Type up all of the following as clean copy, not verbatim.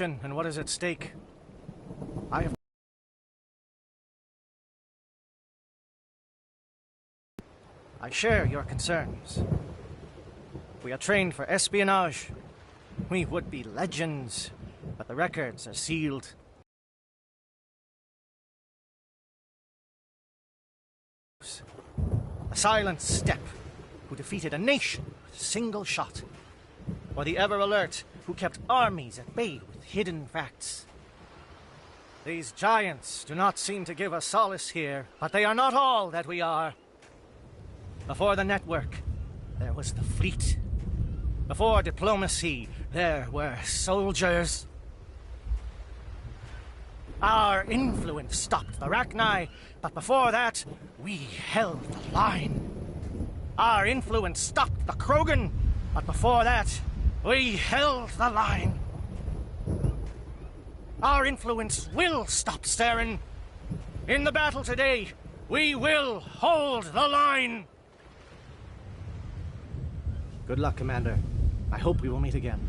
and what is at stake. I share your concerns. We are trained for espionage. We would be legends, but the records are sealed. A silent step who defeated a nation with a single shot. Or the ever-alert who kept armies at bay with hidden facts. These giants do not seem to give us solace here, but they are not all that we are. Before the network, there was the fleet. Before diplomacy, there were soldiers. Our influence stopped the Rachni, but before that, we held the line. Our influence stopped the Krogan, but before that, we held the line. Our influence will stop Saren. In the battle today, we will hold the line. Good luck, Commander. I hope we will meet again.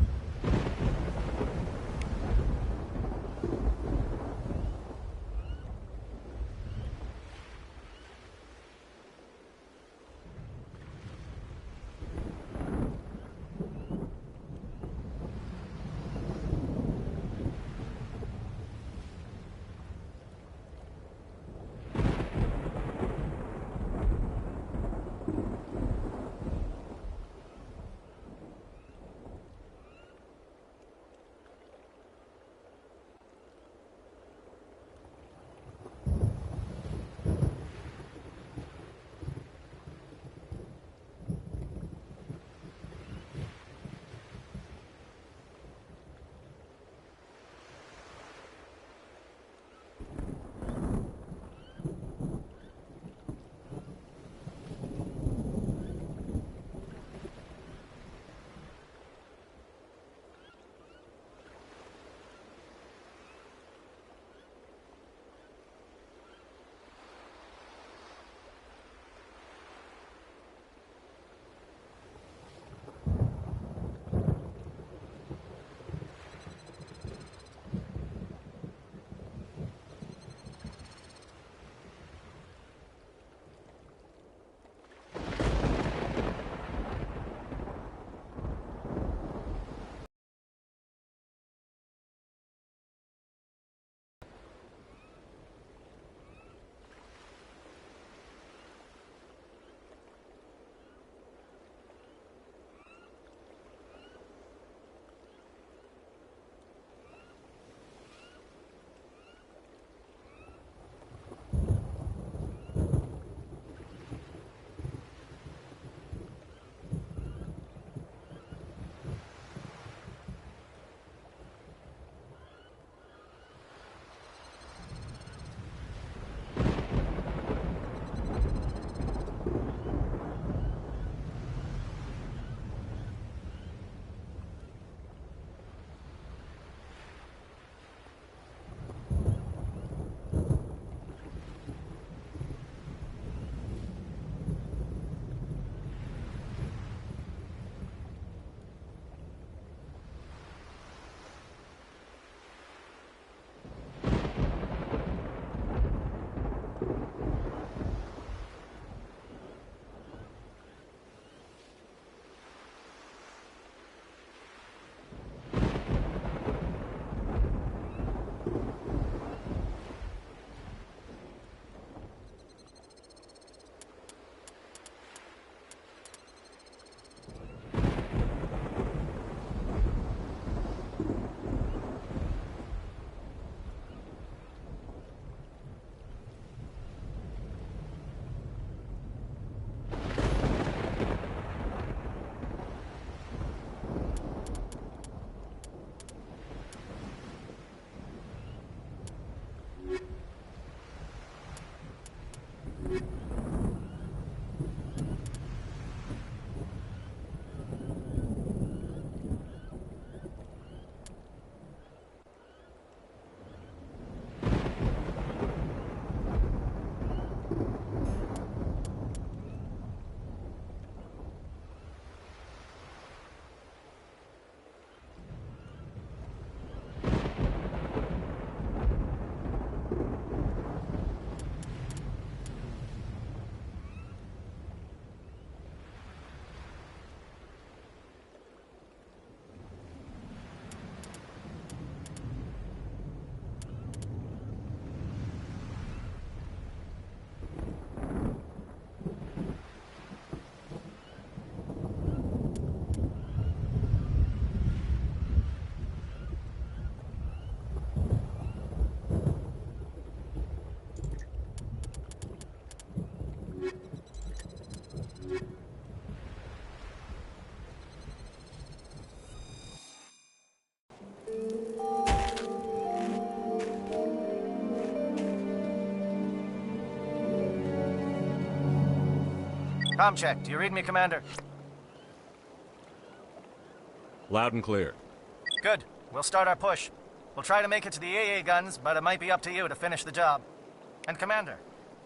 Com check. Do you read me, Commander? Loud and clear. Good. We'll start our push. We'll try to make it to the AA guns, but it might be up to you to finish the job. And Commander,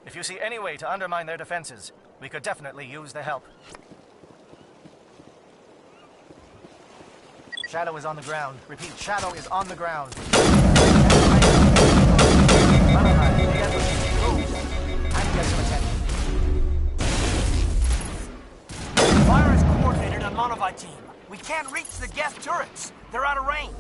if you see any way to undermine their defenses, we could definitely use the help. Shadow is on the ground. Repeat, Shadow is on the ground. Fire is coordinated on Monavite team. We can't reach the Geth turrets. They're out of range.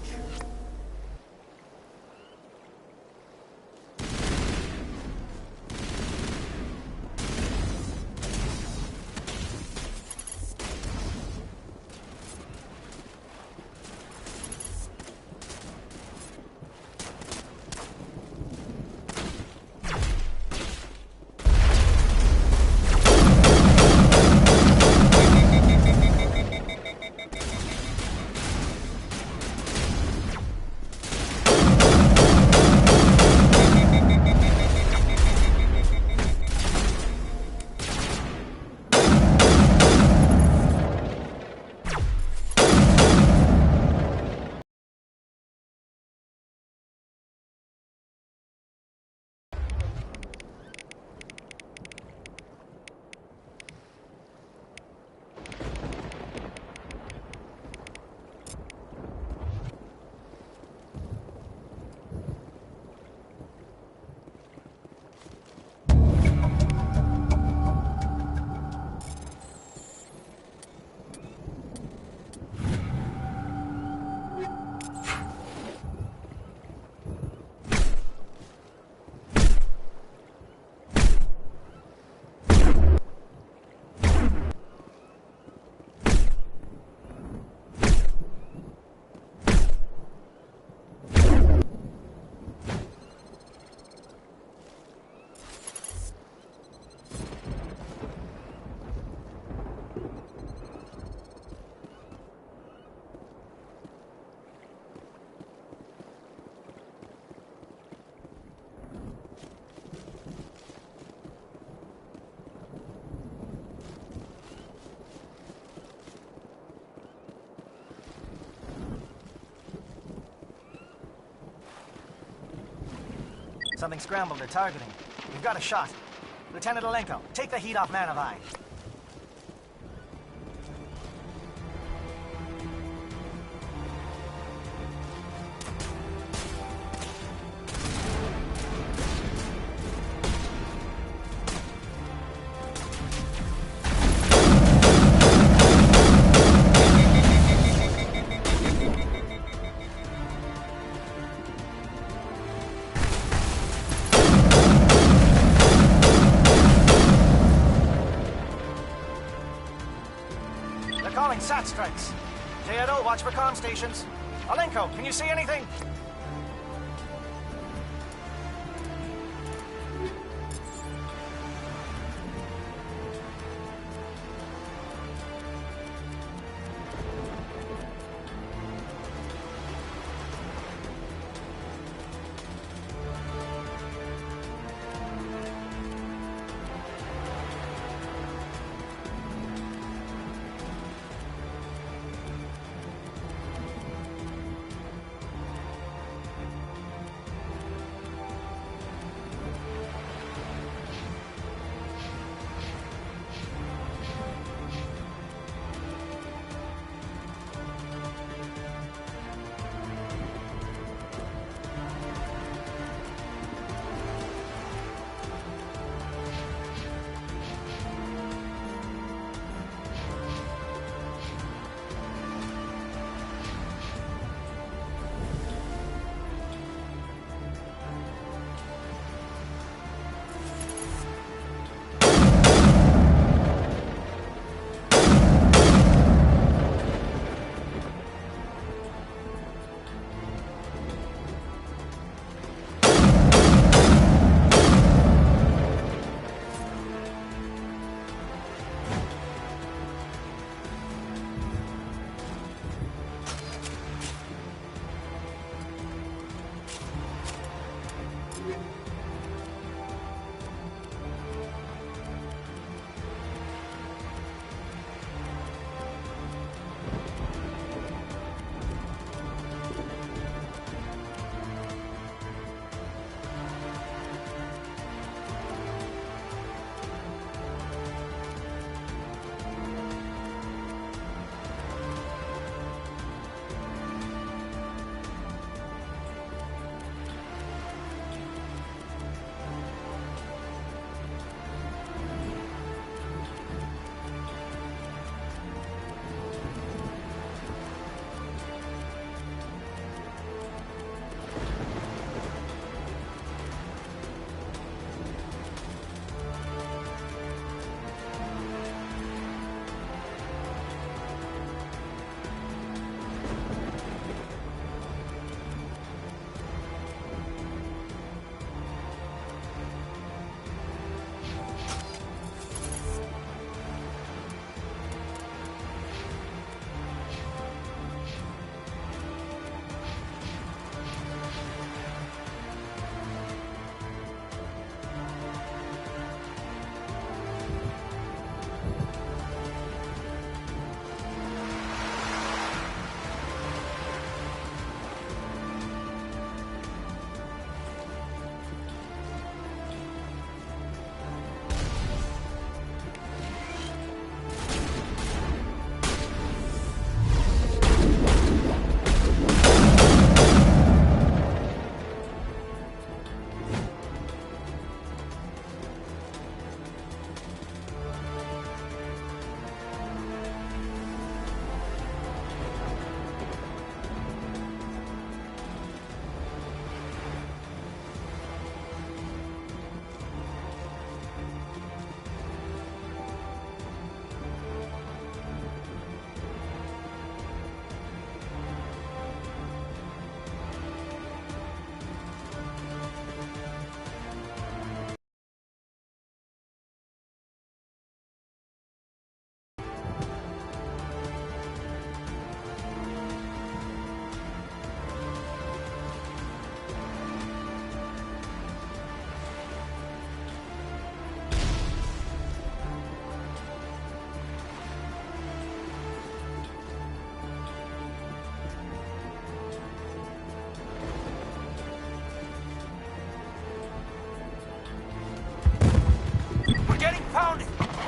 Something scrambled their targeting. We've got a shot. Lieutenant Alenko, take the heat off Manavai. Calling SAT strikes. Theodo, watch for comm stations. Alenko, can you see anything?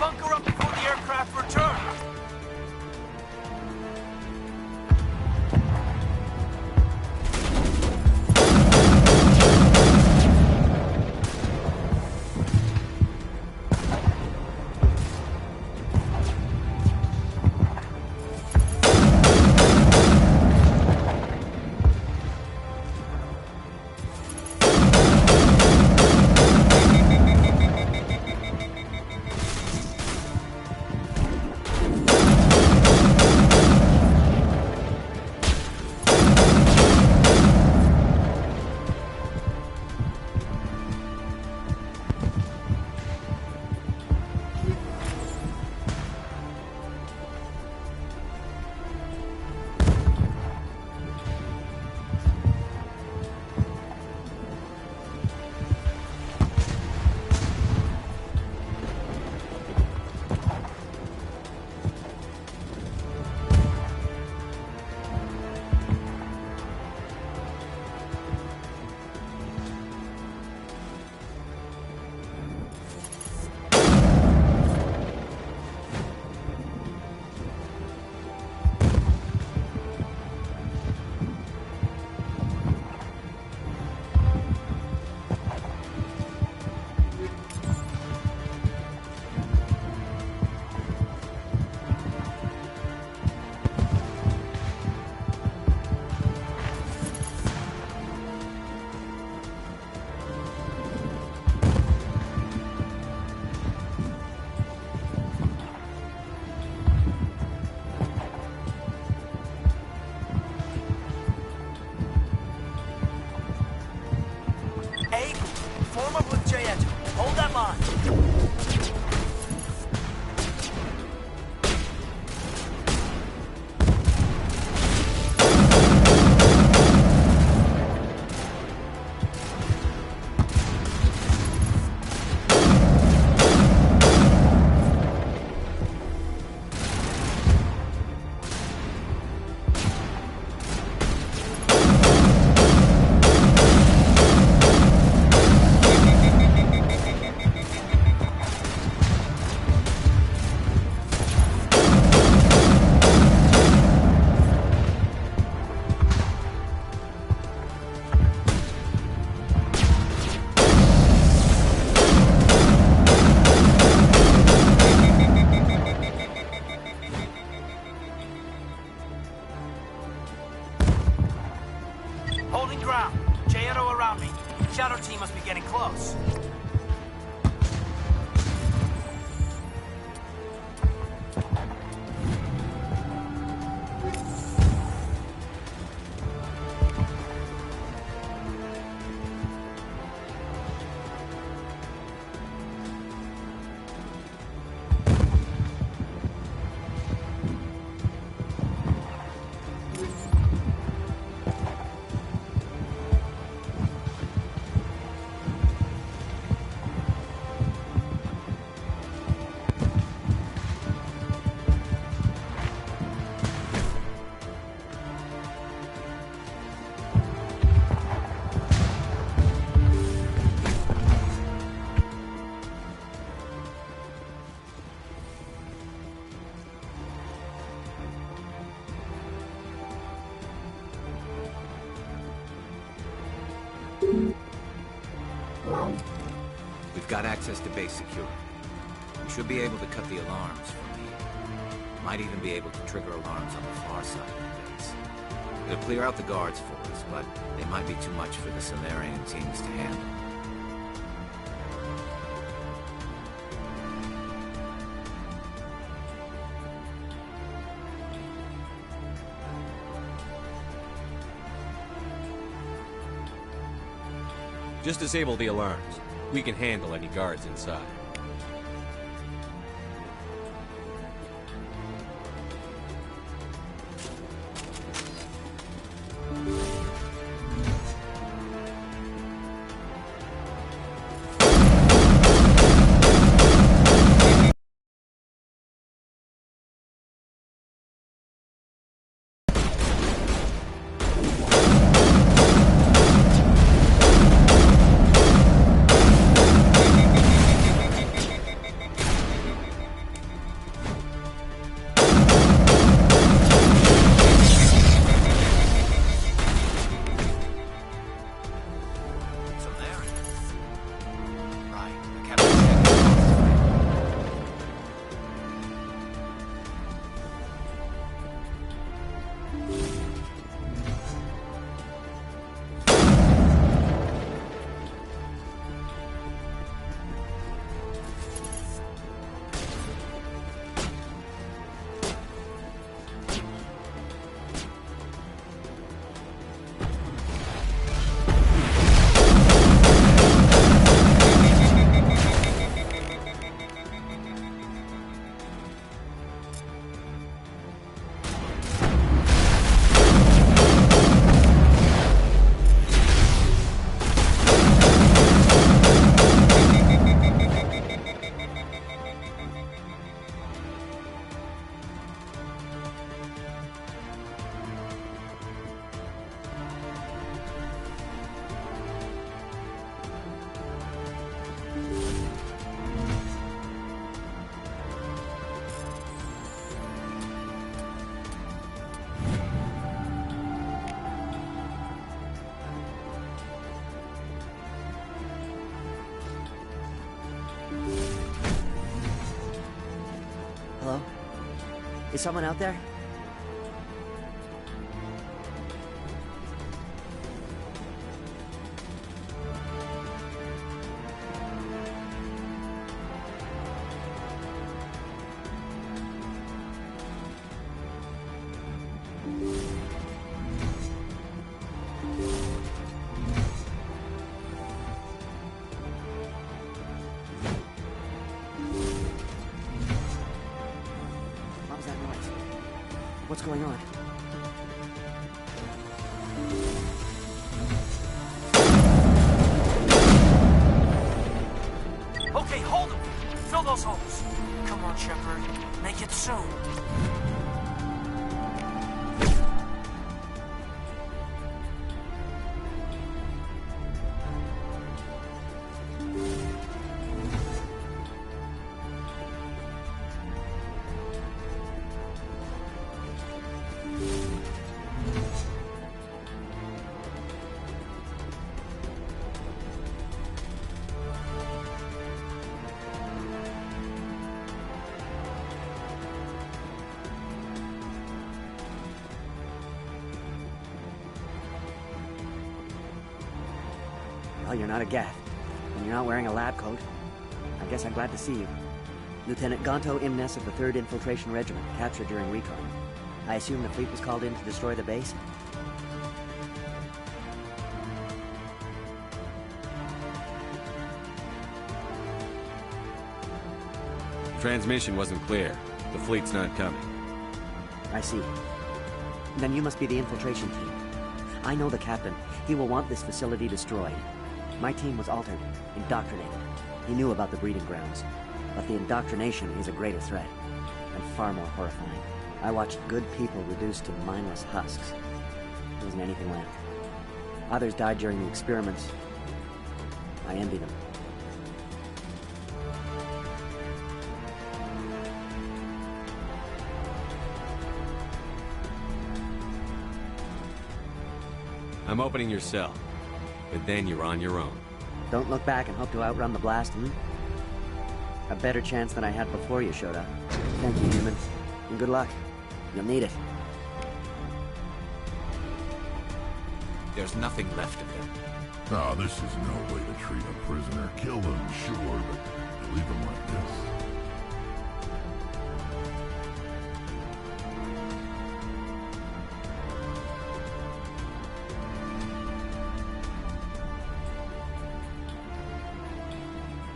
bunker up before the aircraft return. Form up with Jayet. Hold that line. Holding ground. J-Edo around me. Shadow team must be getting close. We've got access to base security. We should be able to cut the alarms from here. Might even be able to trigger alarms on the far side of the base. It'll clear out the guards for us, but they might be too much for the Salarian teams to handle. Just disable the alarms. We can handle any guards inside. Is someone out there? What was that noise? What's going on? Okay, hold them. Fill those holes. Come on, Shepard. Make it soon. Well, you're not a Gath, and you're not wearing a lab coat. I guess I'm glad to see you. Lieutenant Gonto Imnes of the 3rd Infiltration Regiment, captured during recon. I assume the fleet was called in to destroy the base? Transmission wasn't clear. The fleet's not coming. I see. Then you must be the infiltration team. I know the captain. He will want this facility destroyed. My team was altered, indoctrinated. He knew about the breeding grounds. But the indoctrination is a greater threat, and far more horrifying. I watched good people reduced to mindless husks. There wasn't anything left. Others died during the experiments. I envy them. I'm opening your cell. But then you're on your own. Don't look back and hope to outrun the blast, A better chance than I had before you showed up. Thank you, human. And good luck. You'll need it. There's nothing left of him. No, this is no way to treat a prisoner. Kill them, sure, but to leave them like this.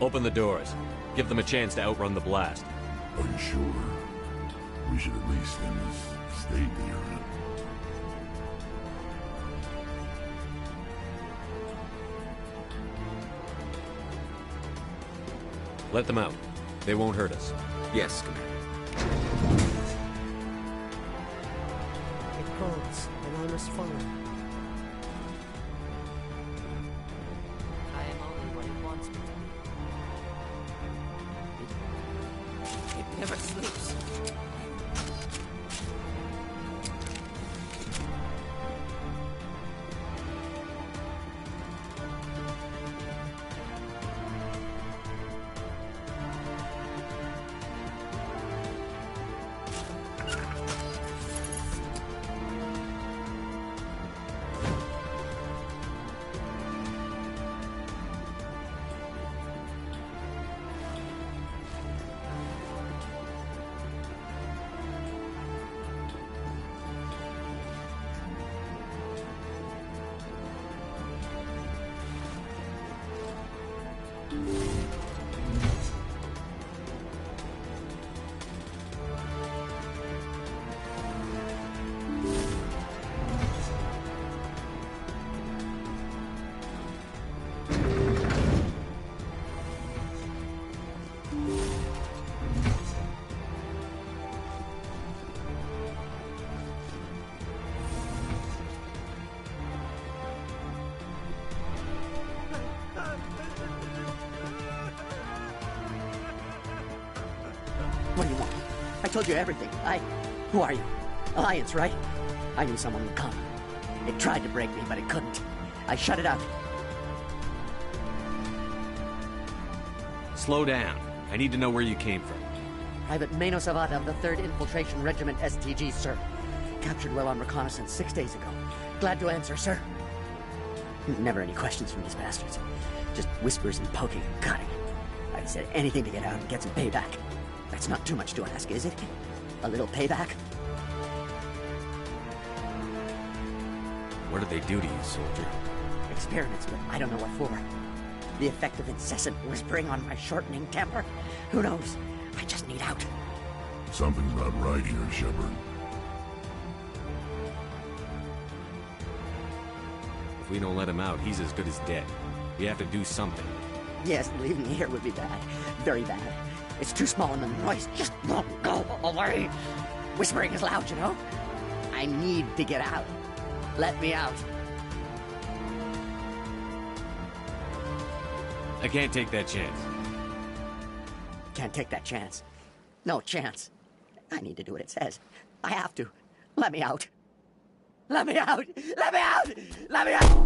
Open the doors. Give them a chance to outrun the blast. Are you sure? We should at least in this state that you're in. Let them out. They won't hurt us. Yes, Commander. It calls, and I must follow. I am only what it wants me to be. It never sleeps. What do you want? I told you everything. Who are you? Alliance, right? I knew someone would come. It tried to break me, but it couldn't. I shut it out. Slow down. I need to know where you came from. Private Mano Savata of the 3rd Infiltration Regiment STG, sir. Captured while on reconnaissance 6 days ago. Glad to answer, sir. Never any questions from these bastards. Just whispers and poking and cutting. I've said anything to get out and get some payback. That's not too much to ask, is it? A little payback? What did they do to you, soldier? Experiments, but I don't know what for. The effect of incessant whispering on my shortening temper? Who knows? I just need out. Something's not right here, Shepard. If we don't let him out, he's as good as dead. We have to do something. Yes, leaving me here would be bad. Very bad. It's too small and the noise just won't go away. Whispering is loud, you know? I need to get out. Let me out. I can't take that chance. Can't take that chance. No chance. I need to do what it says. I have to. Let me out. Let me out! Let me out! Let me out!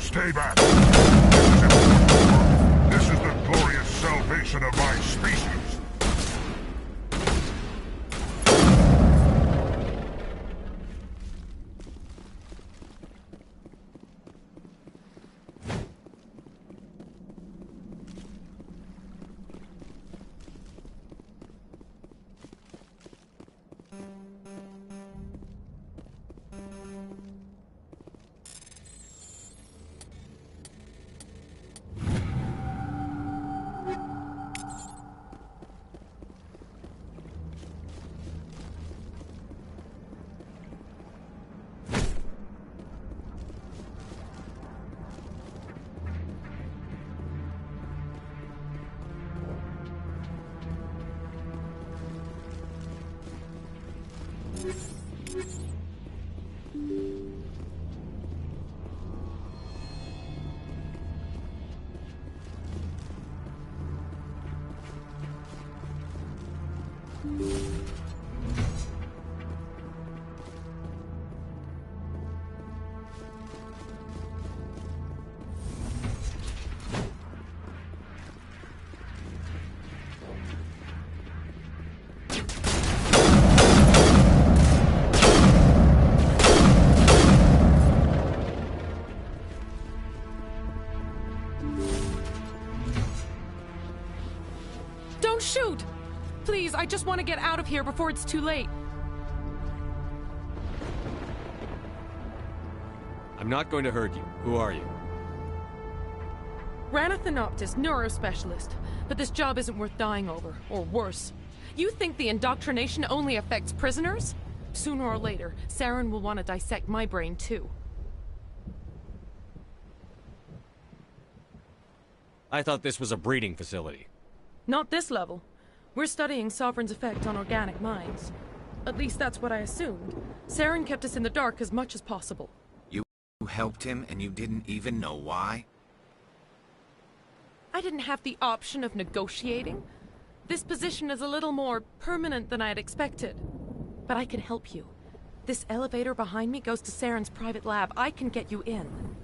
Stay back. This is important work. This is the glorious salvation of my species. Don't shoot! Please, I just want to get out of here before it's too late. I'm not going to hurt you. Who are you? Ranathanoptis, neurospecialist. But this job isn't worth dying over, or worse. You think the indoctrination only affects prisoners? Sooner or later, Saren will want to dissect my brain too. I thought this was a breeding facility. Not this level. We're studying Sovereign's effect on organic minds. At least that's what I assumed. Saren kept us in the dark as much as possible. You helped him and you didn't even know why? I didn't have the option of negotiating. This position is a little more permanent than I had expected. But I can help you. This elevator behind me goes to Saren's private lab. I can get you in.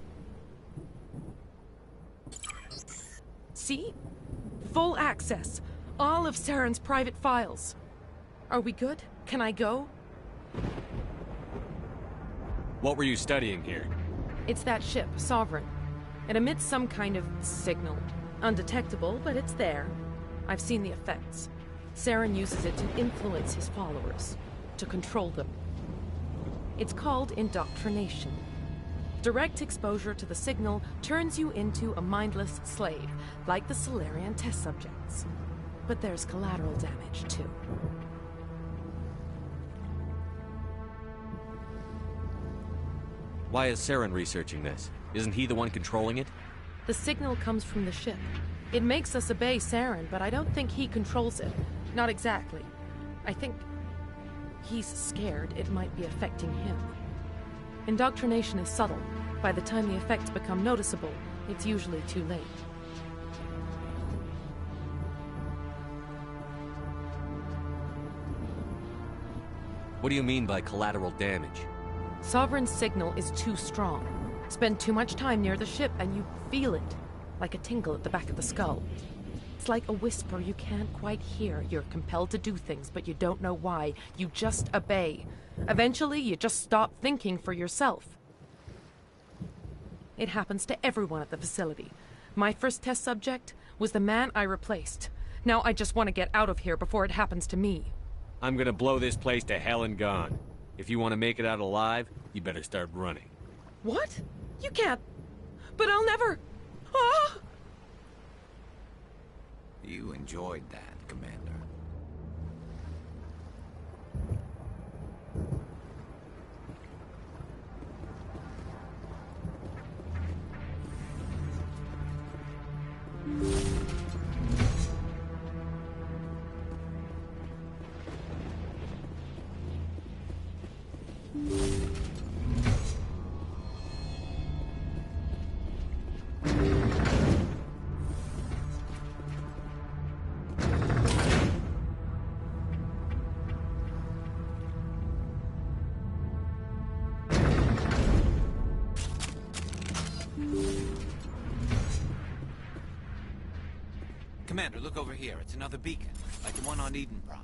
See? Full access. All of Saren's private files. Are we good? Can I go? What were you studying here? It's that ship, Sovereign. It emits some kind of signal. Undetectable, but it's there. I've seen the effects. Saren uses it to influence his followers, to control them. It's called indoctrination. Direct exposure to the signal turns you into a mindless slave, like the Salarian test subjects. But there's collateral damage, too. Why is Saren researching this? Isn't he the one controlling it? The signal comes from the ship. It makes us obey Saren, but I don't think he controls it. Not exactly. I think he's scared it might be affecting him. Indoctrination is subtle. By the time the effects become noticeable, it's usually too late. What do you mean by collateral damage? Sovereign's signal is too strong. Spend too much time near the ship and you feel it, like a tingle at the back of the skull. It's like a whisper you can't quite hear. You're compelled to do things, but you don't know why. You just obey. Eventually, you just stop thinking for yourself. It happens to everyone at the facility. My first test subject was the man I replaced. Now I just want to get out of here before it happens to me. I'm gonna blow this place to hell and gone. If you want to make it out alive, you better start running. What? You can't. But I'll never. Ah! You enjoyed that, Commander. Commander, look over here. It's another beacon, like the one on Eden Prime.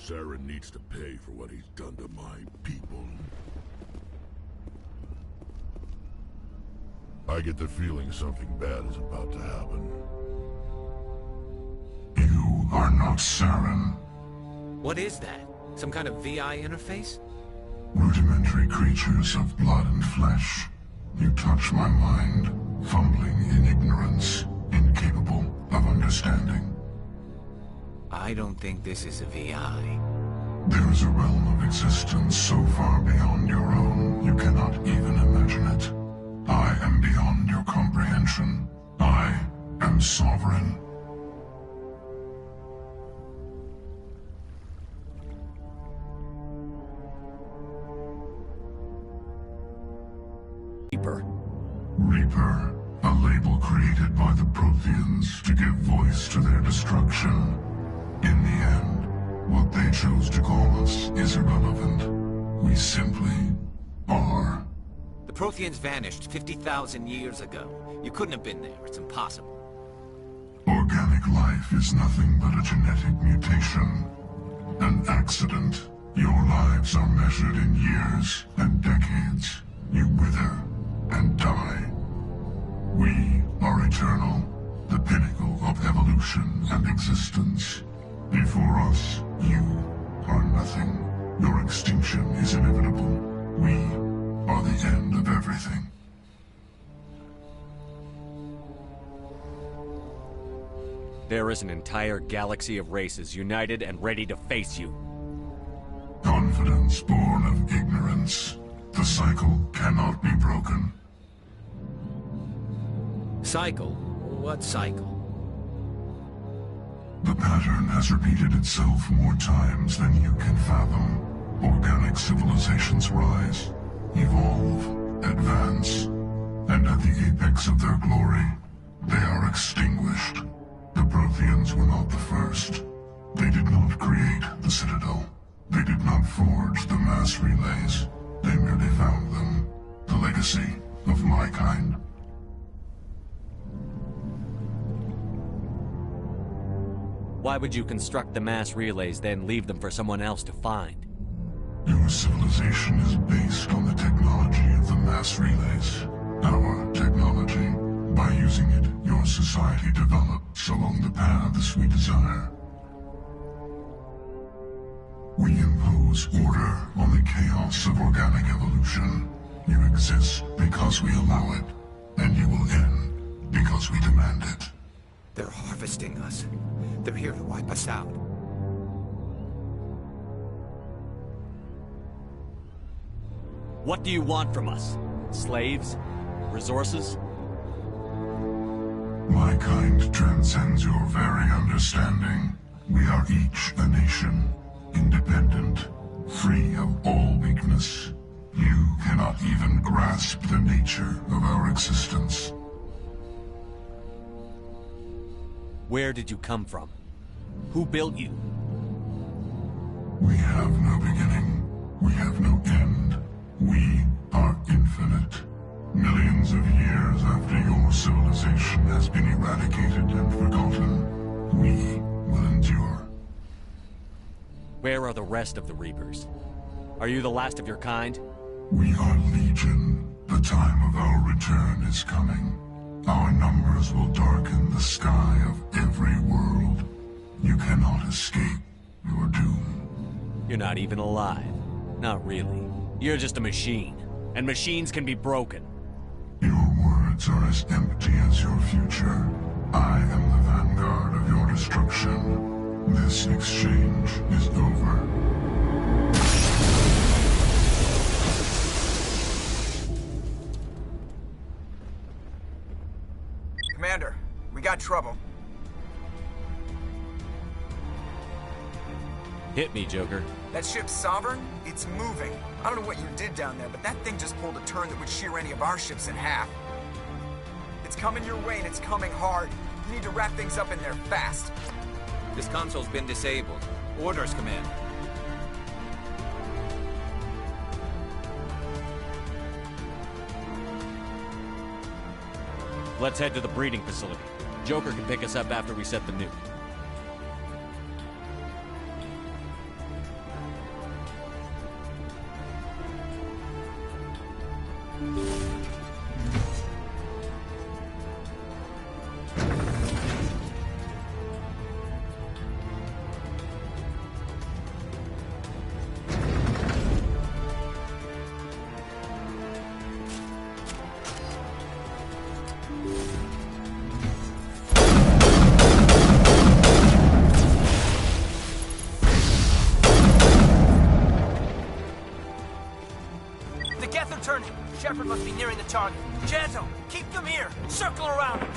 Saren needs to pay for what he's done to my people. I get the feeling something bad is about to happen. You are not Saren. What is that? Some kind of VI interface? Rudimentary creatures of blood and flesh. You touch my mind, fumbling in ignorance, incapable of understanding. I don't think this is a VI. There is a realm of existence so far beyond your own, you cannot even imagine it. I am beyond your comprehension. I am sovereign. Reaper, a label created by the Protheans to give voice to their destruction. In the end, what they chose to call us is irrelevant. We simply are. The Protheans vanished 50,000 years ago. You couldn't have been there. It's impossible. Organic life is nothing but a genetic mutation. An accident. Your lives are measured in years and decades. You wither and die. We are eternal, the pinnacle of evolution and existence. Before us, you are nothing. Your extinction is inevitable. We are the end of everything. There is an entire galaxy of races united and ready to face you. Confidence born of ignorance. The cycle cannot be broken. Cycle? What cycle? The pattern has repeated itself more times than you can fathom. Organic civilizations rise, evolve, advance, and at the apex of their glory, they are extinguished. The Protheans were not the first. They did not create the Citadel. They did not forge the mass relays. They merely found them. The legacy of my kind. Why would you construct the mass relays, then leave them for someone else to find? Your civilization is based on the technology of the mass relays. Our technology. By using it, your society develops along the paths we desire. We impose order on the chaos of organic evolution. You exist because we allow it, and you will end because we demand it. They're harvesting us. They're here to wipe us out. What do you want from us? Slaves? Resources? My kind transcends your very understanding. We are each a nation, independent, free of all weakness. You cannot even grasp the nature of our existence. Where did you come from? Who built you? We have no beginning. We have no end. We are infinite. Millions of years after your civilization has been eradicated and forgotten, we will endure. Where are the rest of the Reapers? Are you the last of your kind? We are Legion. The time of our return is coming. Our numbers will darken the sky of every world. You cannot escape your doom. You're not even alive. Not really. You're just a machine. And machines can be broken. Your words are as empty as your future. I am the vanguard of your destruction. This exchange is over. Commander, we got trouble. Hit me, Joker. That ship's Sovereign? It's moving. I don't know what you did down there, but that thing just pulled a turn that would shear any of our ships in half. It's coming your way, and it's coming hard. You need to wrap things up in there fast. This console's been disabled. Orders, Command. Let's head to the breeding facility. Joker can pick us up after we set the nuke. the target. Janto, keep them here. Circle around them.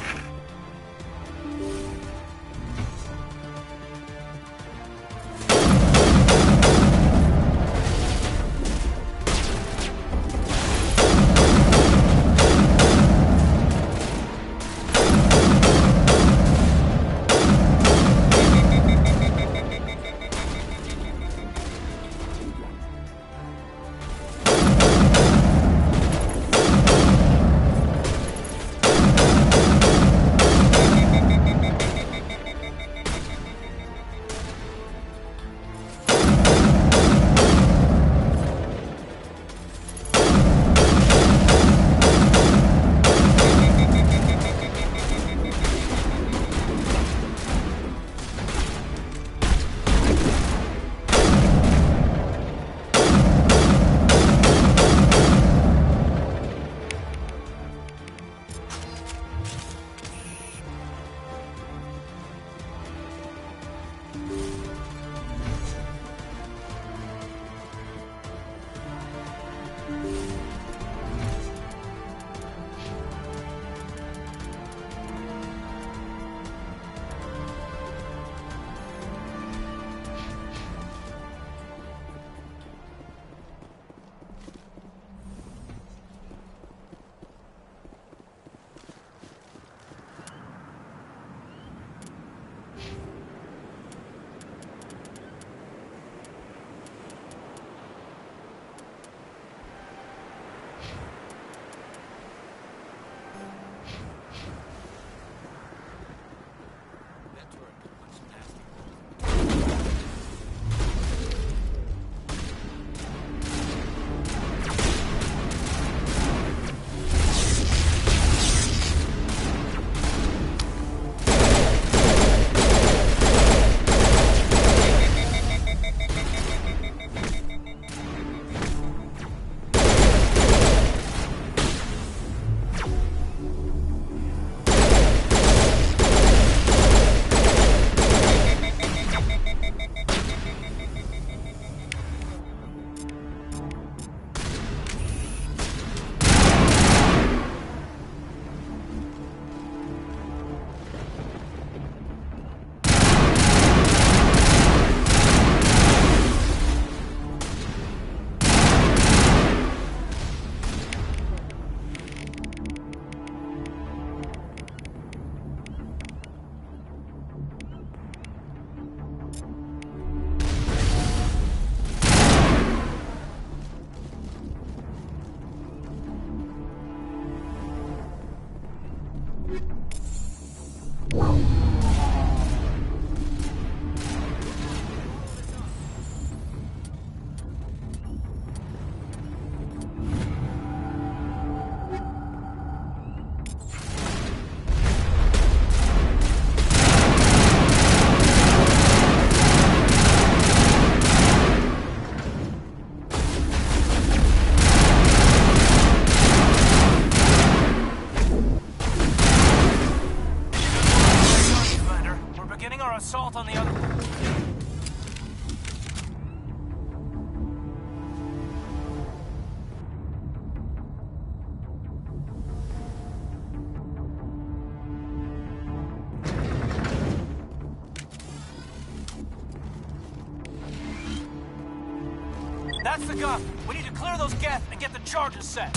Assault on the other. That's the gun. We need to clear those geth and get the charges set.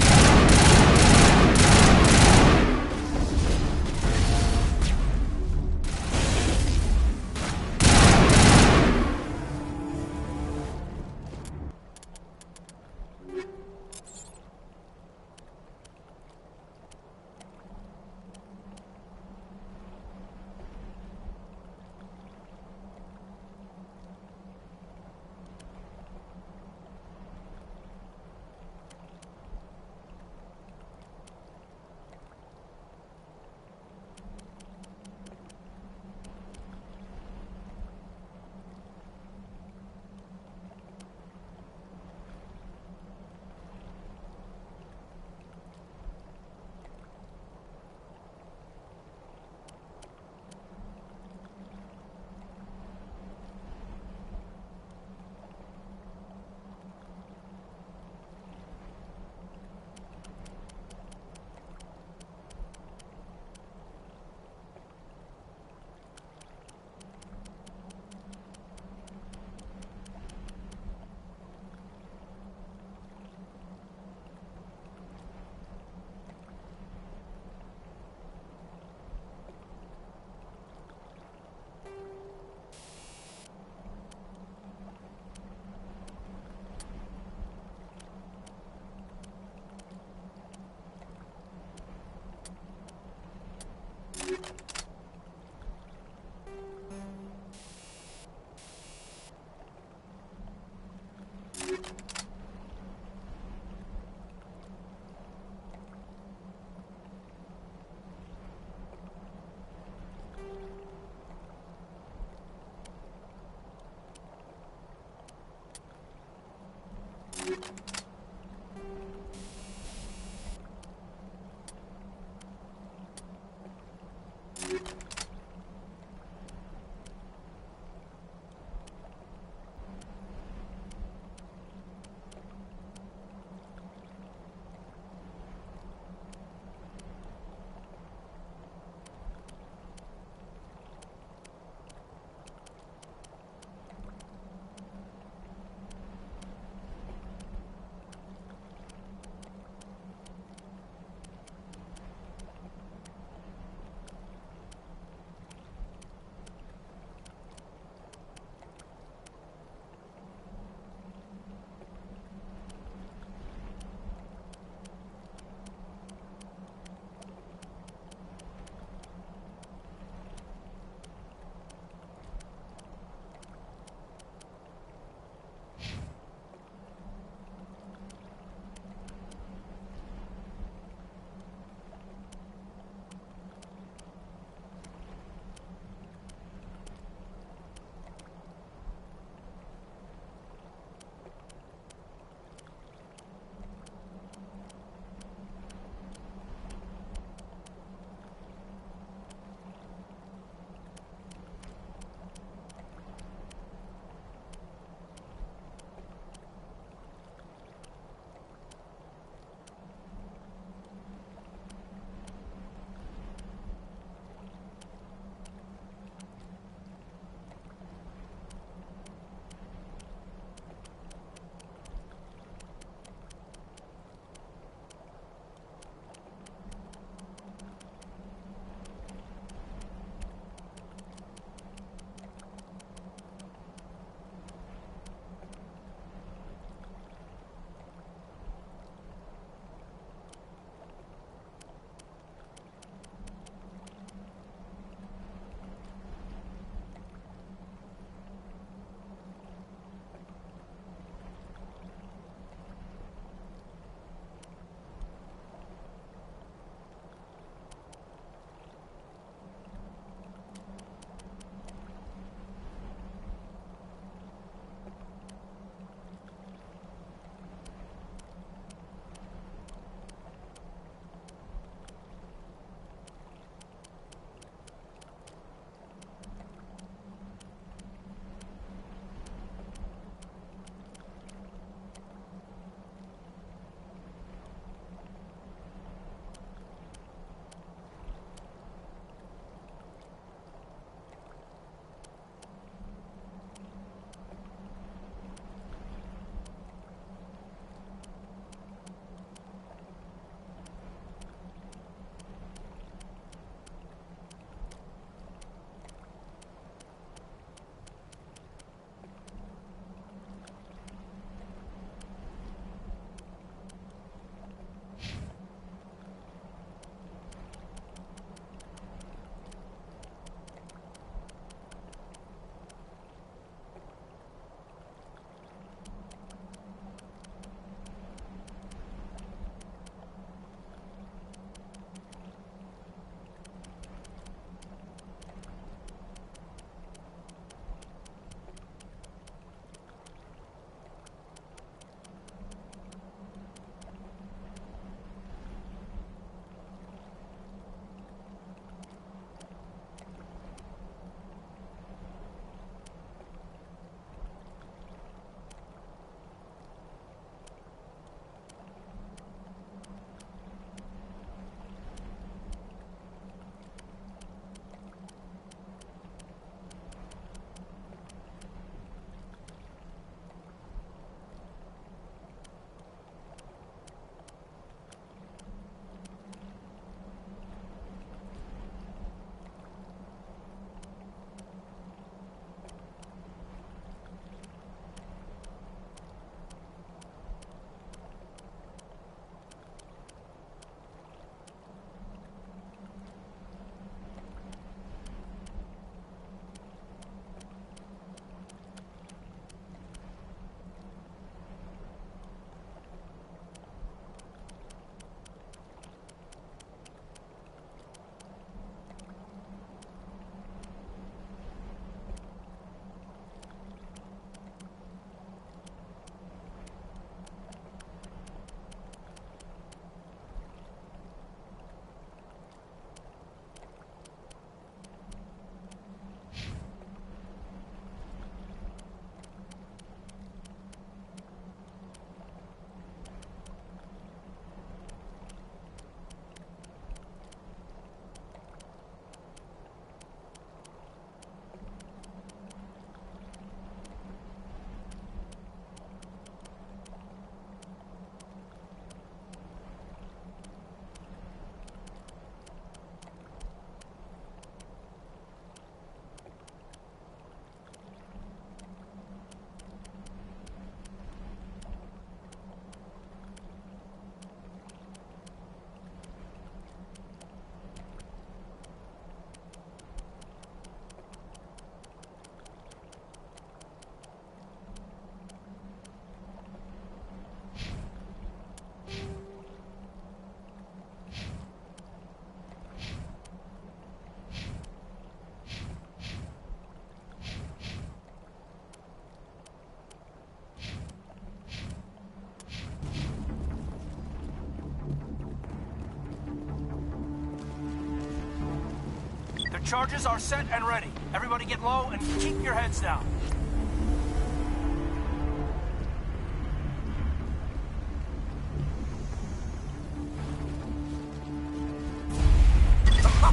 The charges are set and ready. Everybody get low and keep your heads down.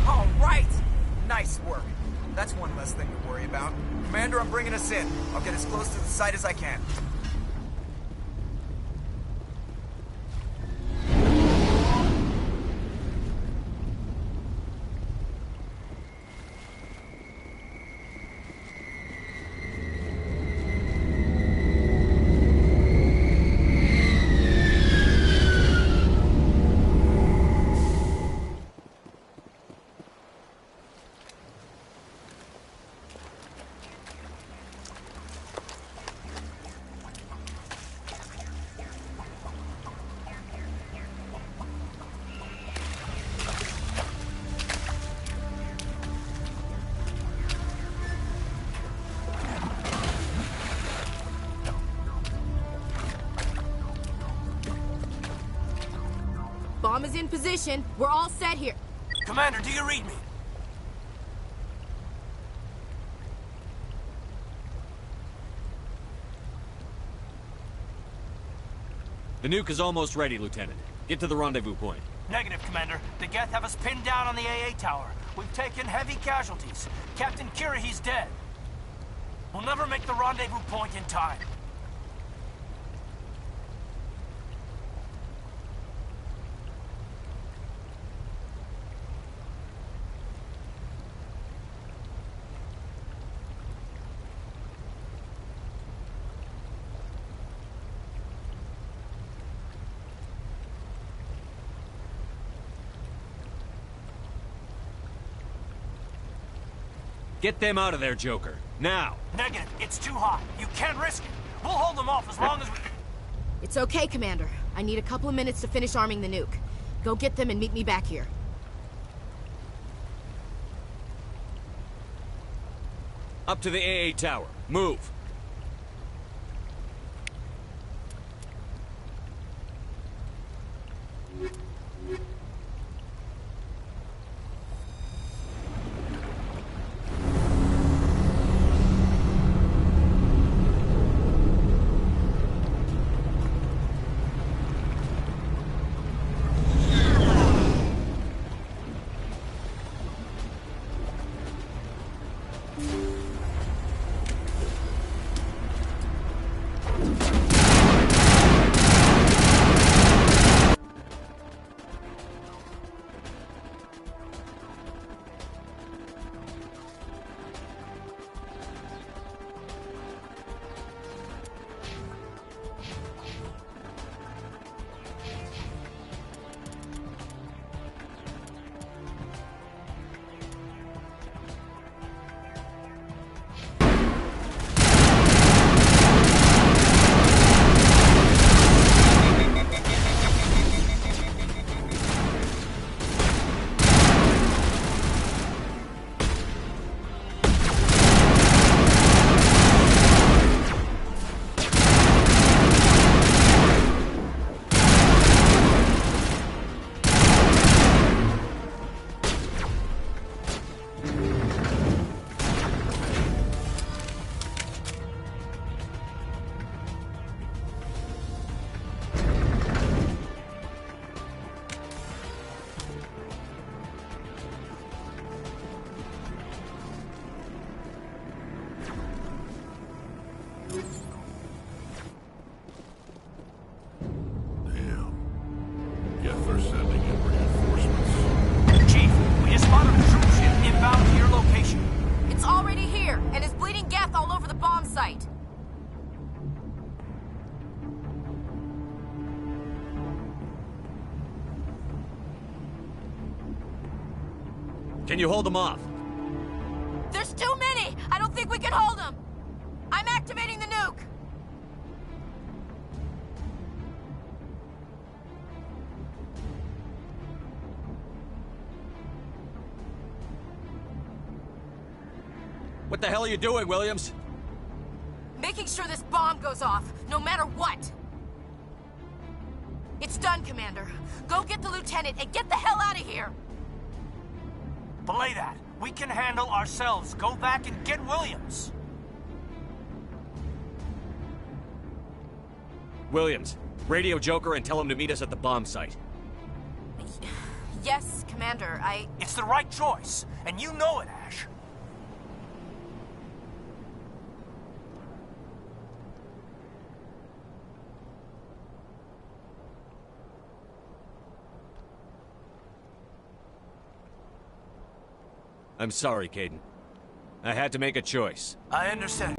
All right! Nice work. That's one less thing to worry about. Commander, I'm bringing us in. I'll get as close to the site as I can. Bomb is in position. We're all set here. Commander, do you read me? The nuke is almost ready, Lieutenant. Get to the rendezvous point. Negative, Commander. The Geth have us pinned down on the AA tower. We've taken heavy casualties. Captain Kirahi's dead. We'll never make the rendezvous point in time. Get them out of there, Joker. Now! Negative. It's too hot. You can't risk it. We'll hold them off as long as we... It's okay, Commander. I need a couple of minutes to finish arming the nuke. Go get them and meet me back here. Up to the AA tower. Move! They're sending in reinforcements. Chief, we just spotted a troop ship inbound to your location. It's already here, and is bleeding Geth all over the bomb site. Can you hold them off? There's too many! I don't think we can hold them! I'm activating the nuke! What the hell are you doing, Williams? Making sure this bomb goes off, no matter what! It's done, Commander. Go get the lieutenant and get the hell out of here! Belay that. We can handle ourselves. Go back and get Williams. Williams, radio Joker and tell him to meet us at the bomb site. Yes, Commander, It's the right choice, and you know it, Ash. I'm sorry, Kaidan. I had to make a choice. I understand.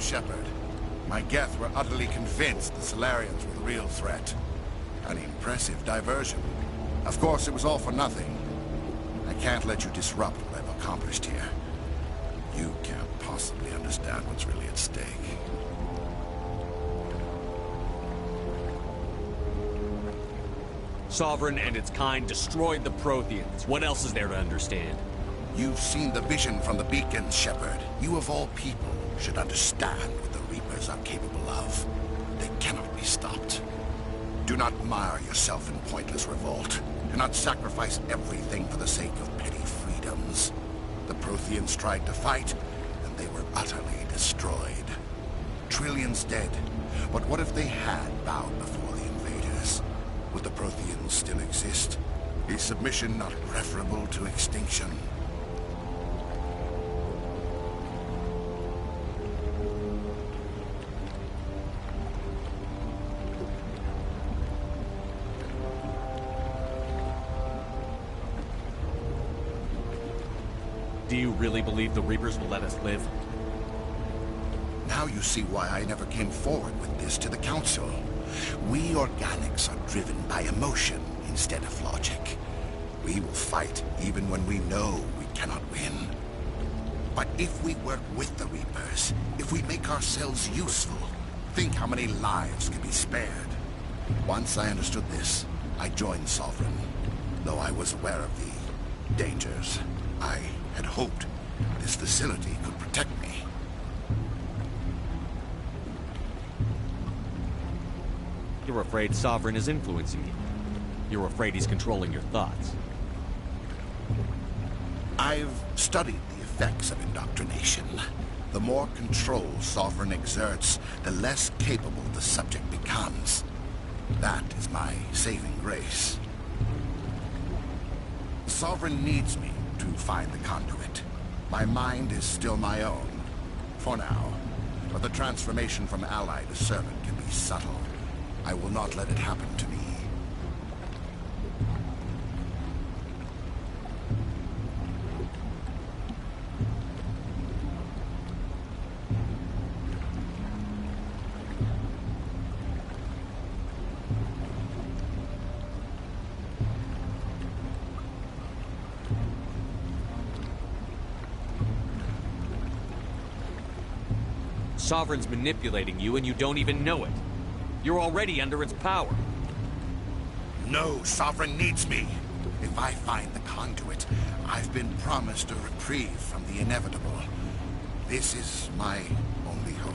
Shepard. My Geth were utterly convinced the Salarians were the real threat. An impressive diversion. Of course, it was all for nothing. I can't let you disrupt what I've accomplished here. You can't possibly understand what's really at stake. Sovereign and its kind destroyed the Protheans. What else is there to understand? You've seen the vision from the beacons, Shepard. You of all people should understand what the Reapers are capable of. They cannot be stopped. Do not mire yourself in pointless revolt. Do not sacrifice everything for the sake of petty freedoms. The Protheans tried to fight, and they were utterly destroyed. Trillions dead. But what if they had bowed before the invaders? Would the Protheans still exist? Is submission not preferable to extinction? Do you really believe the Reapers will let us live? Now you see why I never came forward with this to the Council. We organics are driven by emotion instead of logic. We will fight even when we know we cannot win. But if we work with the Reapers, if we make ourselves useful, think how many lives can be spared. Once I understood this, I joined Sovereign. Though I was aware of the dangers, I had hoped this facility could protect me. You're afraid Sovereign is influencing you. You're afraid he's controlling your thoughts. I've studied the effects of indoctrination. The more control Sovereign exerts, the less capable the subject becomes. That is my saving grace. Sovereign needs me to find the conduit. My mind is still my own, for now. But the transformation from ally to servant can be subtle. I will not let it happen to me. Sovereign's manipulating you and you don't even know it. You're already under its power. No, Sovereign needs me. If I find the conduit, I've been promised a reprieve from the inevitable. This is my only hope.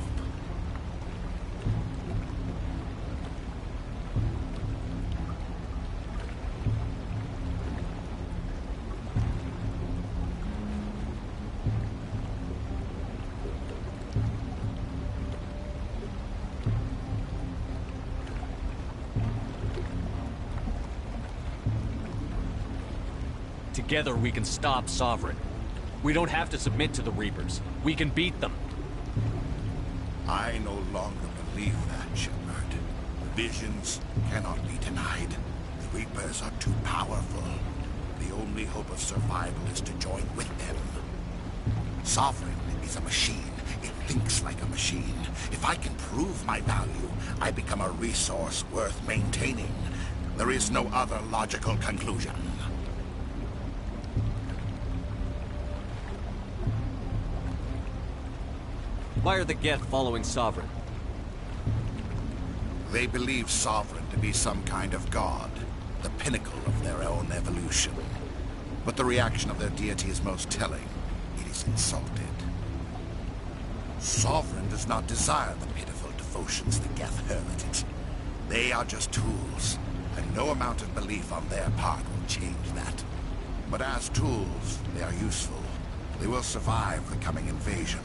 Together we can stop Sovereign. We don't have to submit to the Reapers. We can beat them. I no longer believe that, Shepard. Visions cannot be denied. The Reapers are too powerful. The only hope of survival is to join with them. Sovereign is a machine. It thinks like a machine. If I can prove my value, I become a resource worth maintaining. There is no other logical conclusion. Why are the Geth following Sovereign? They believe Sovereign to be some kind of god, the pinnacle of their own evolution. But the reaction of their deity is most telling. It is insulted. Sovereign does not desire the pitiful devotions the Geth hurl at it. They are just tools, and no amount of belief on their part will change that. But as tools, they are useful. They will survive the coming invasion.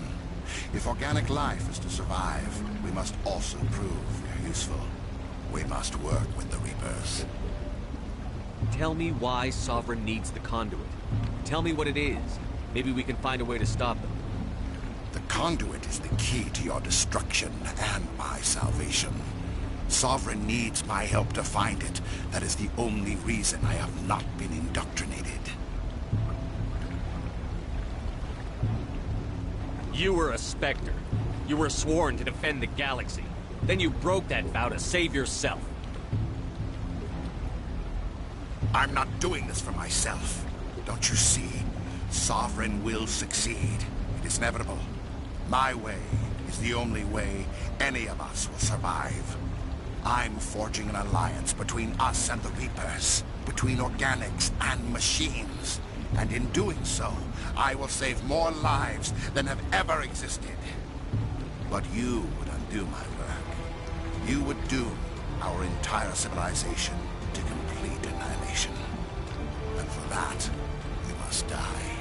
If organic life is to survive, we must also prove they're useful. We must work with the Reapers. Tell me why Sovereign needs the conduit. Tell me what it is. Maybe we can find a way to stop them. The conduit is the key to your destruction and my salvation. Sovereign needs my help to find it. That is the only reason I have not been indoctrinated. You were a Spectre. You were sworn to defend the galaxy. Then you broke that vow to save yourself. I'm not doing this for myself. Don't you see? Sovereign will succeed. It is inevitable. My way is the only way any of us will survive. I'm forging an alliance between us and the Reapers, between organics and machines. And in doing so, I will save more lives than have ever existed. But you would undo my work. You would doom our entire civilization to complete annihilation. And for that, we must die.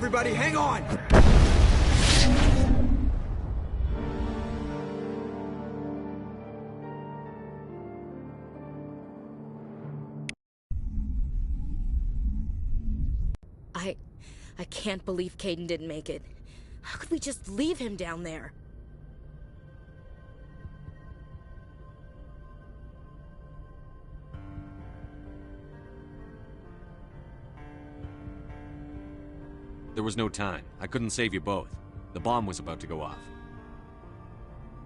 everybody, hang on! I can't believe Kaidan didn't make it. How could we just leave him down there? There was no time. I couldn't save you both. The bomb was about to go off.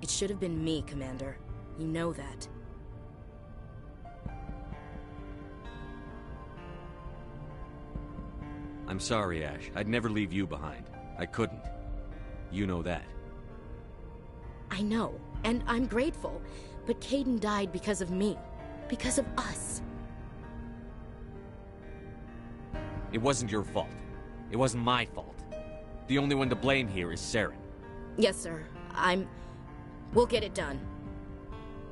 It should have been me, Commander. You know that. I'm sorry, Ash. I'd never leave you behind. I couldn't. You know that. I know, and I'm grateful. But Kaidan died because of me. Because of us. It wasn't your fault. It wasn't my fault. The only one to blame here is Saren. Yes, sir. We'll get it done.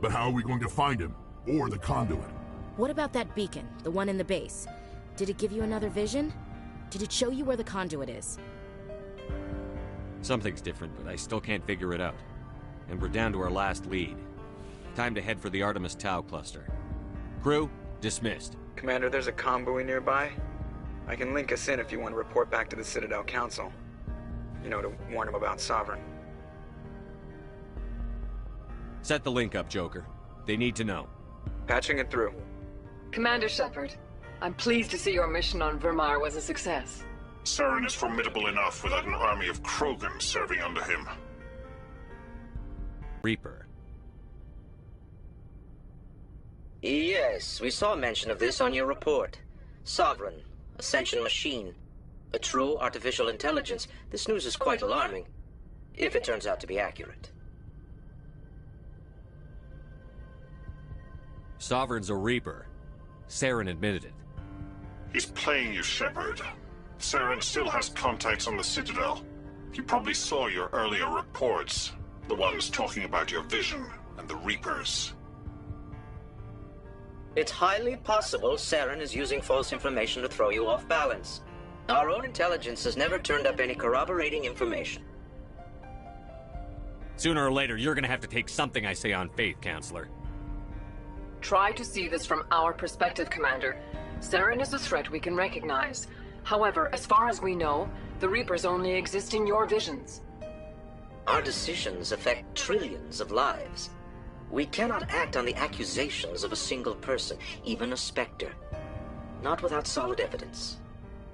But how are we going to find him? Or the conduit? What about that beacon, the one in the base? Did it give you another vision? Did it show you where the conduit is? Something's different, but I still can't figure it out. And we're down to our last lead. Time to head for the Artemis Tau cluster. Crew, dismissed. Commander, there's a comm buoy nearby. I can link us in if you want to report back to the Citadel Council. You know, to warn them about Sovereign. Set the link up, Joker. They need to know. Patching it through. Commander Shepard, I'm pleased to see your mission on Virmire was a success. Saren is formidable enough without an army of Krogan serving under him. Reaper. Yes, we saw mention of this on your report. Sovereign, Ascension machine, a true artificial intelligence. This news is quite alarming, if it turns out to be accurate. Sovereign's a Reaper. Saren admitted it. He's playing you, Shepard. Saren still has contacts on the Citadel. He probably saw your earlier reports. The ones talking about your vision and the Reapers. It's highly possible Saren is using false information to throw you off balance. Our own intelligence has never turned up any corroborating information. Sooner or later, you're gonna have to take something I say on faith, Counselor. Try to see this from our perspective, Commander. Saren is a threat we can recognize. However, as far as we know, the Reapers only exist in your visions. Our decisions affect trillions of lives. We cannot act on the accusations of a single person, even a Spectre. Not without solid evidence.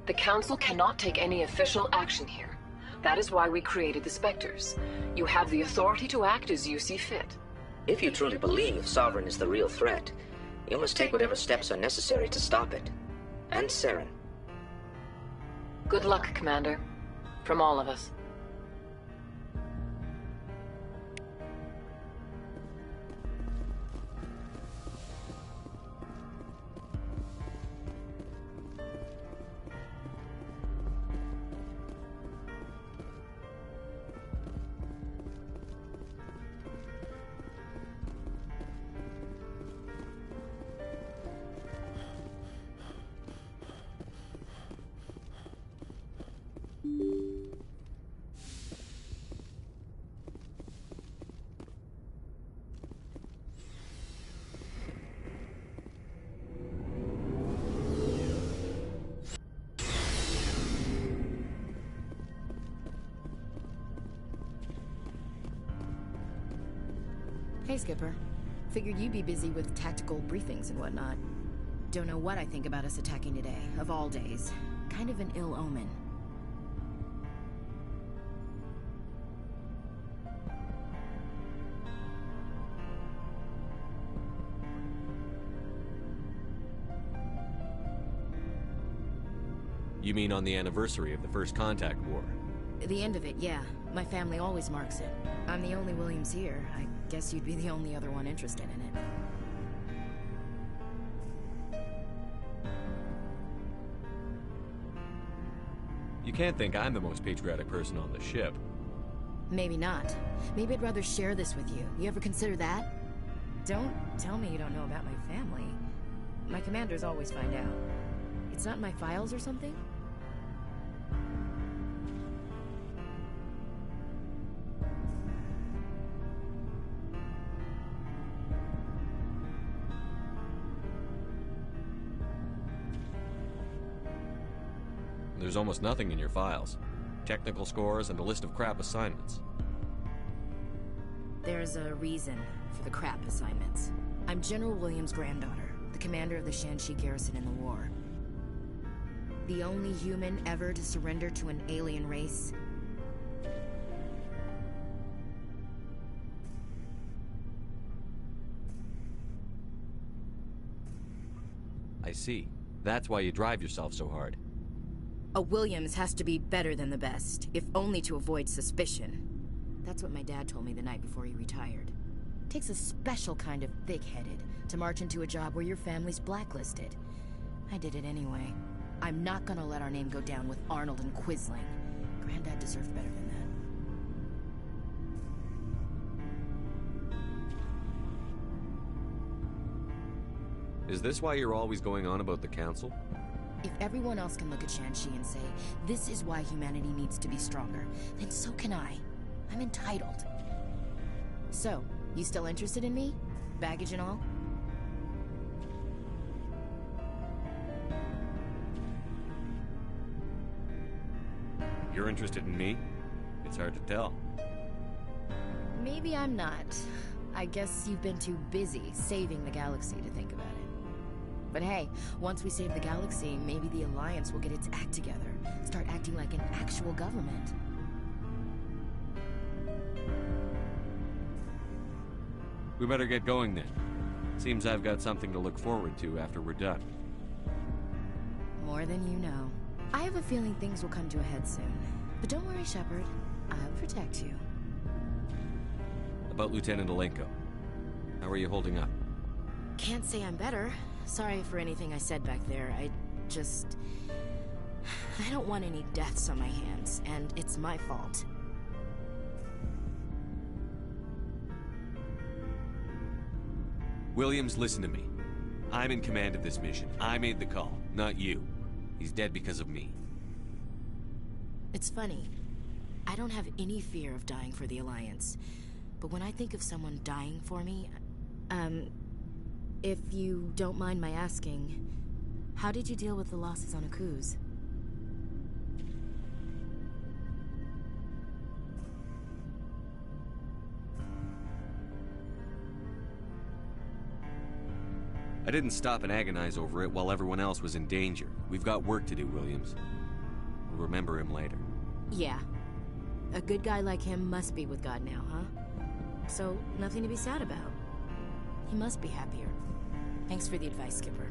The Council cannot take any official action here. That is why we created the Spectres. You have the authority to act as you see fit. If you truly believe Sovereign is the real threat, you must take whatever steps are necessary to stop it. And Saren. Good luck, Commander. From all of us. Hey, Skipper. Figured you'd be busy with tactical briefings and whatnot. Don't know what I think about us attacking today, of all days. Kind of an ill omen. You mean on the anniversary of the First Contact War? The end of it, yeah. My family always marks it. I'm the only Williams here. I guess you'd be the only other one interested in it. You can't think I'm the most patriotic person on the ship. Maybe not. Maybe I'd rather share this with you. You ever consider that? Don't tell me you don't know about my family. My commanders always find out. It's not in my files or something? There's almost nothing in your files. Technical scores and a list of crap assignments. There's a reason for the crap assignments. I'm General Williams' granddaughter, the commander of the Shanxi garrison in the war. The only human ever to surrender to an alien race. I see. That's why you drive yourself so hard. A Williams has to be better than the best, if only to avoid suspicion. That's what my dad told me the night before he retired. Takes a special kind of thick-headed to march into a job where your family's blacklisted. I did it anyway. I'm not gonna let our name go down with Arnold and Quisling. Granddad deserved better than that. Is this why you're always going on about the Council? If everyone else can look at Shanxi and say, this is why humanity needs to be stronger, then so can I. I'm entitled. So, you still interested in me? Baggage and all? You're interested in me? It's hard to tell. Maybe I'm not. I guess you've been too busy saving the galaxy to think about it. But hey, once we save the galaxy, maybe the Alliance will get its act together. Start acting like an actual government. We better get going then. Seems I've got something to look forward to after we're done. More than you know. I have a feeling things will come to a head soon. But don't worry, Shepard. I'll protect you. About Lieutenant Alenko. How are you holding up? Can't say I'm better. Sorry for anything I said back there. I don't want any deaths on my hands, and it's my fault. Williams, listen to me. I'm in command of this mission. I made the call, not you. He's dead because of me. It's funny. I don't have any fear of dying for the Alliance. But when I think of someone dying for me, if you don't mind my asking, how did you deal with the losses on Akuz? I didn't stop and agonize over it while everyone else was in danger. We've got work to do, Williams. We'll remember him later. Yeah. A good guy like him must be with God now, huh? So, nothing to be sad about. He must be happier. Thanks for the advice, Skipper.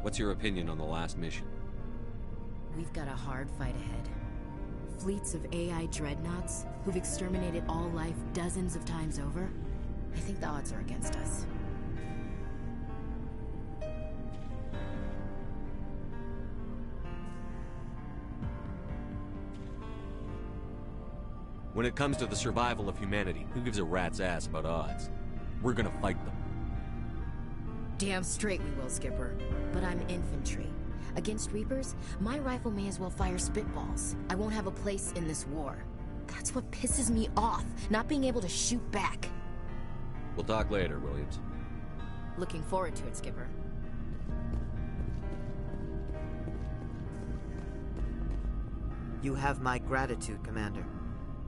What's your opinion on the last mission? We've got a hard fight ahead. Fleets of AI dreadnoughts who've exterminated all life dozens of times over. I think the odds are against us. When it comes to the survival of humanity, who gives a rat's ass about odds? We're gonna fight them. Damn straight we will, Skipper. But I'm infantry. Against Reapers, my rifle may as well fire spitballs. I won't have a place in this war. That's what pisses me off, not being able to shoot back. We'll talk later, Williams. Looking forward to it, Skipper. You have my gratitude, Commander.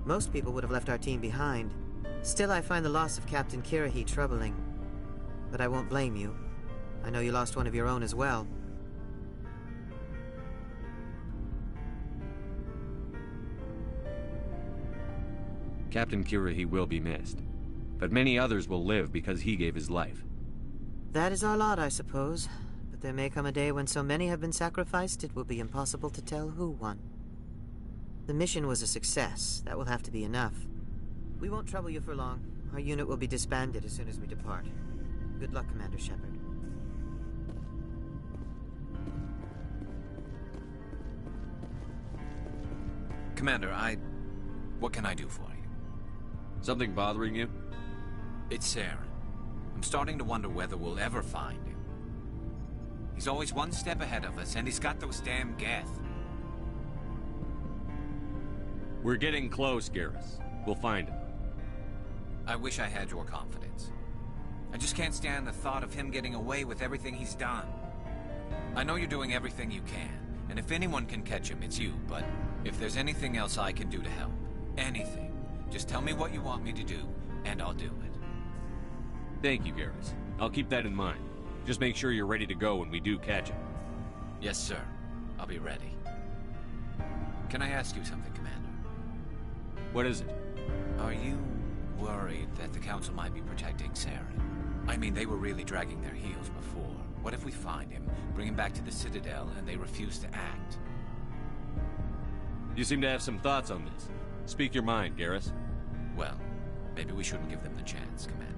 Most people would have left our team behind. Still, I find the loss of Captain Kirrahe troubling. But I won't blame you. I know you lost one of your own as well. Captain Kirrahe will be missed. But many others will live because he gave his life. That is our lot, I suppose. But there may come a day when so many have been sacrificed, it will be impossible to tell who won. The mission was a success. That will have to be enough. We won't trouble you for long. Our unit will be disbanded as soon as we depart. Good luck, Commander Shepard. Commander, what can I do for you? Something bothering you? It's Saren. I'm starting to wonder whether we'll ever find him. He's always one step ahead of us, and he's got those damn Geth. We're getting close, Garrus. We'll find him. I wish I had your confidence. I just can't stand the thought of him getting away with everything he's done. I know you're doing everything you can, And if anyone can catch him, it's you, but if there's anything else I can do to help, anything, just tell me what you want me to do, and I'll do it. Thank you, Garrus. I'll keep that in mind. Just make sure you're ready to go when we do catch him. Yes, sir. I'll be ready. Can I ask you something, Commander? What is it? Are you worried that the Council might be protecting Saren? I mean, they were really dragging their heels before. What if we find him, bring him back to the Citadel, and they refuse to act? You seem to have some thoughts on this. Speak your mind, Garrus. Well, maybe we shouldn't give them the chance, Commander.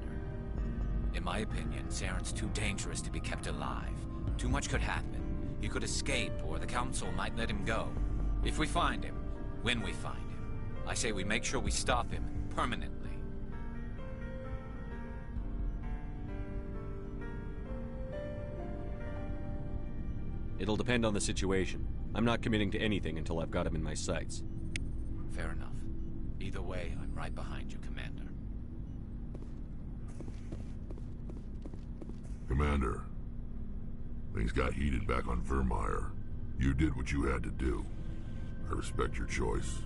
In my opinion, Saren's too dangerous to be kept alive. Too much could happen. He could escape, or the Council might let him go. If we find him, when we find him, I say we make sure we stop him permanently. It'll depend on the situation. I'm not committing to anything until I've got him in my sights. Fair enough. Either way, I'm right behind you, Commander. Commander, things got heated back on Vermeer. You did what you had to do. I respect your choice.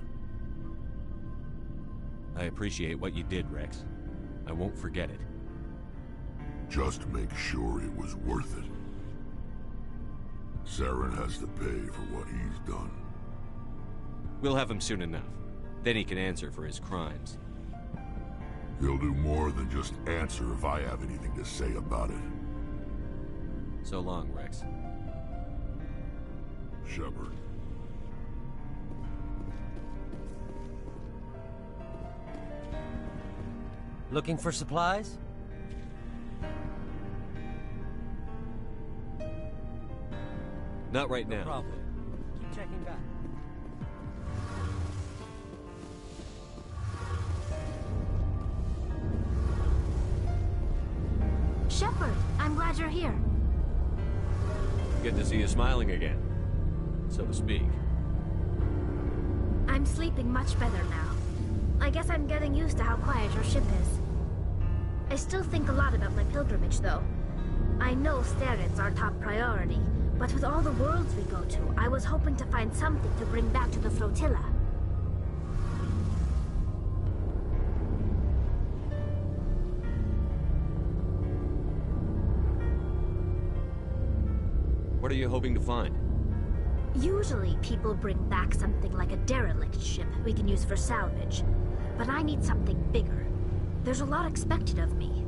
I appreciate what you did, Rex. I won't forget it. Just make sure it was worth it. Saren has to pay for what he's done. We'll have him soon enough. Then he can answer for his crimes. He'll do more than just answer if I have anything to say about it. So long, Rex. Shepard. Looking for supplies? Not right now. No problem. Keep checking back. Shepard, I'm glad you're here. Good to see you smiling again, so to speak. I'm sleeping much better now. I guess I'm getting used to how quiet your ship is. I still think a lot about my pilgrimage, though. I know Saren's our top priority, but with all the worlds we go to, I was hoping to find something to bring back to the flotilla. What are you hoping to find? Usually, people bring back something like a derelict ship we can use for salvage. But I need something bigger. There's a lot expected of me.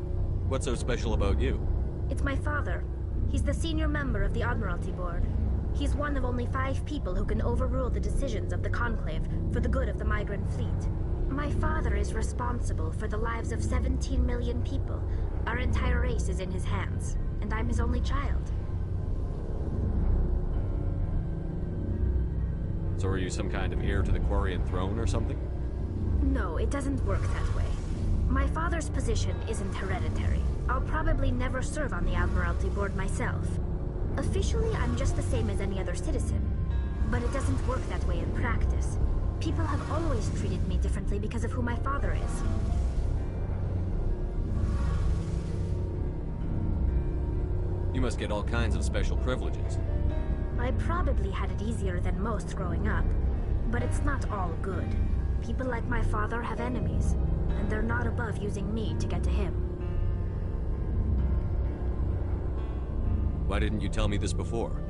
What's so special about you? It's my father. He's the senior member of the Admiralty Board. He's one of only 5 people who can overrule the decisions of the Conclave for the good of the migrant fleet. My father is responsible for the lives of 17 million people. Our entire race is in his hands, and I'm his only child. So are you some kind of heir to the Quarian throne or something? No, it doesn't work that way. My father's position isn't hereditary. I'll probably never serve on the Admiralty Board myself. Officially, I'm just the same as any other citizen. But it doesn't work that way in practice. People have always treated me differently because of who my father is. You must get all kinds of special privileges. I probably had it easier than most growing up, but it's not all good. People like my father have enemies, and they're not above using me to get to him. Why didn't you tell me this before?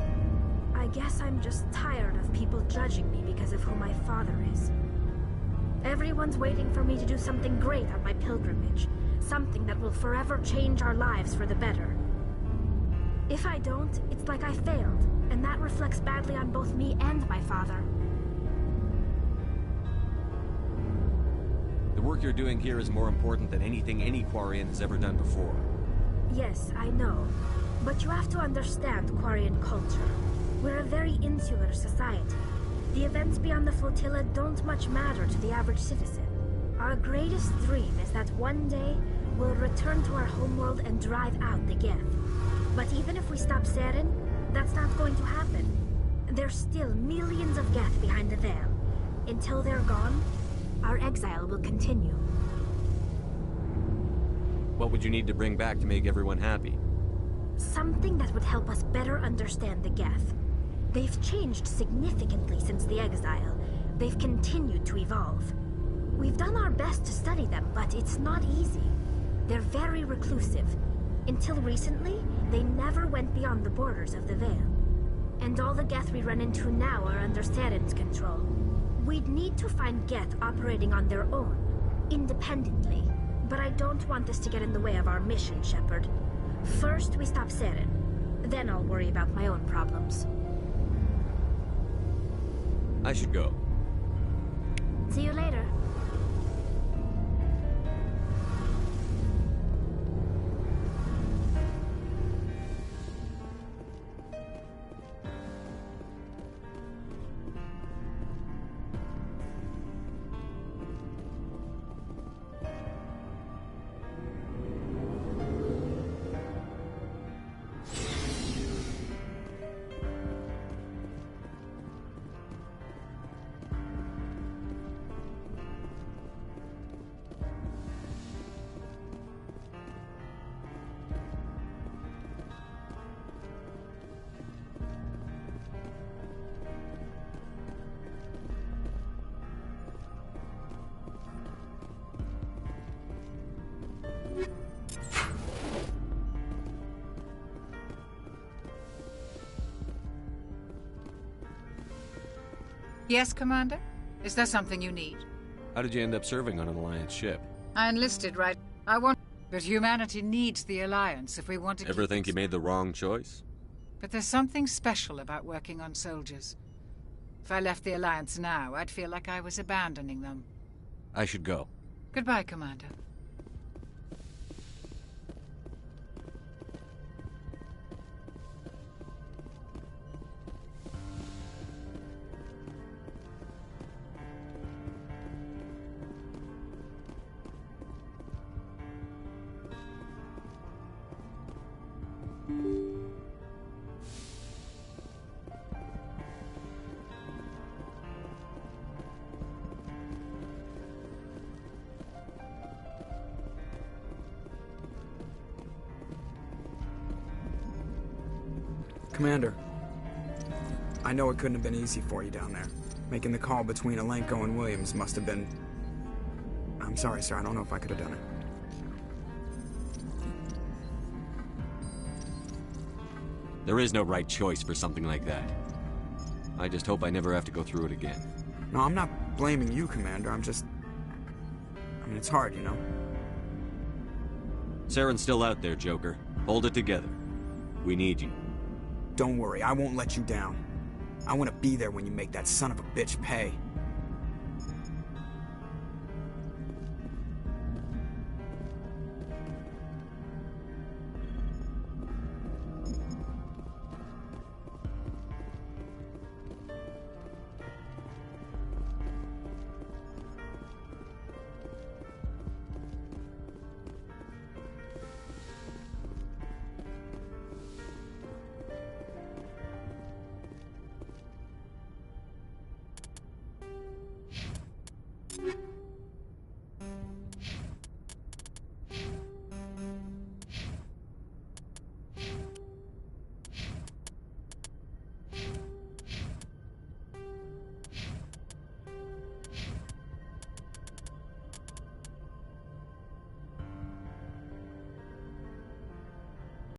I guess I'm just tired of people judging me because of who my father is. Everyone's waiting for me to do something great on my pilgrimage, something that will forever change our lives for the better. If I don't, it's like I failed, and that reflects badly on both me and my father. The work you're doing here is more important than anything any Quarian has ever done before. Yes, I know. But you have to understand Quarian culture. We're a very insular society. The events beyond the flotilla don't much matter to the average citizen. Our greatest dream is that one day we'll return to our homeworld and drive out the Geth. But even if we stop Saren, that's not going to happen. There's still millions of Geth behind the veil. Until they're gone, our exile will continue. What would you need to bring back to make everyone happy? Something that would help us better understand the Geth. They've changed significantly since the exile. They've continued to evolve. We've done our best to study them, but it's not easy. They're very reclusive. Until recently, they never went beyond the borders of the Veil. And all the Geth we run into now are under Saren's control. We'd need to find Geth operating on their own, independently. But I don't want this to get in the way of our mission, Shepard. First, we stop Saren. Then I'll worry about my own problems. I should go. See you later. Yes, Commander? Is there something you need? How did you end up serving on an Alliance ship? I enlisted, right? I want... But humanity needs the Alliance if we want to Ever think you made the wrong choice? But there's something special about working on soldiers. If I left the Alliance now, I'd feel like I was abandoning them. I should go. Goodbye, Commander. Commander, I know it couldn't have been easy for you down there. Making the call between Alenko and Williams must have been... I'm sorry, sir. I don't know if I could have done it. There is no right choice for something like that. I just hope I never have to go through it again. No, I'm not blaming you, Commander. I'm just... I mean, it's hard, you know? Saren's still out there, Joker. Hold it together. We need you. Don't worry, I won't let you down. I want to be there when you make that son of a bitch pay.